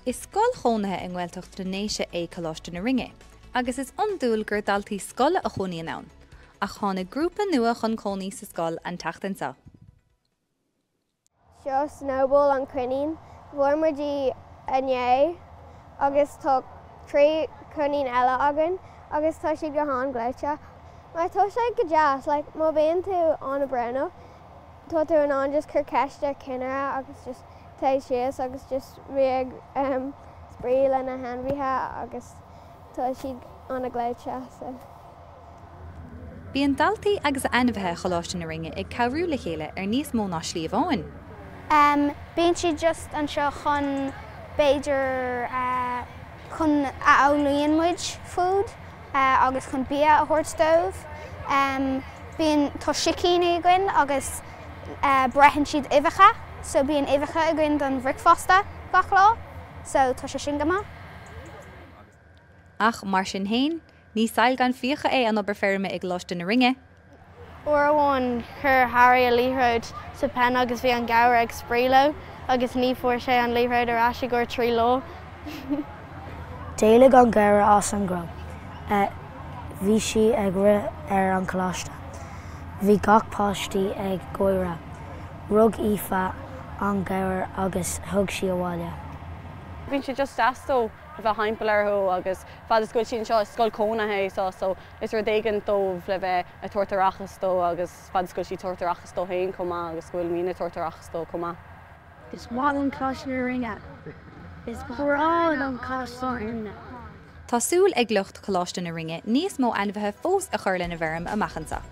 Is scéal chónathe in nGaeltacht nDéise Choláiste na Rinne, agus is undúil gur dhaltaí scéala a chonaí ann, a chána grúpa nua chun cónaí sa scéal an teachtainsa. Seo snowball an cruinnín, bhfuair mar dí ané agus tá trí cruinnín eile agan agus tá siad go nGaeltacht. Mar tá sé go deas, má bíonn tú anna brena, tá tú an just cur ceiste cinere agus just taobh síos agus just riag spríle na henmhíthe agus tá siad anna nGaeltacht. Bíonn dhaltaí agus ainmhithe Choláiste na Rinne ag cabhrú le chéile níos mó ná slíomháin. Bíonn siad just an seo chun beidir chun a álaíonn muid food agus chun bia a thuirt stóibh. Bíonn tá sicíní againn agus breithin siad uimhecha, so bíonn uimhecha againn don bhricfásta gach lá, so tá sé sin go maith. Ach mar sin féin, ní saoil gan fíocha an obair Feirm ag Choláiste na Rinne. Uair amháin chur Harry a líthróid sa pen agus bhí an gabhar ag spríoló, agus ní fuair sé an líthróid ar as gur trí lá. Déalaigh an gabhar as an grom. Bhí si ag rith ar an Choláiste. Bhí gach páistí ag gcóire. Rug ífe an gabhar agus thug si abhaile. Bhíonn si just astó a bheith haimpil arthú agus fad is go sin seo scéal chónathe so is ru dégan dómh le bheith a tuairteachchas dó agus fad is go si tuairteachchas dó féin comá agus bhfuil mína tuairteachchas dó comá. Is bháil an Choláiste na Rinne. Is bhráil an Choláiste na Rinne. Tásúil ag lucht Choláiste na Rinne níos mó ainmhithe fós a chur le na bheirm amachchansa.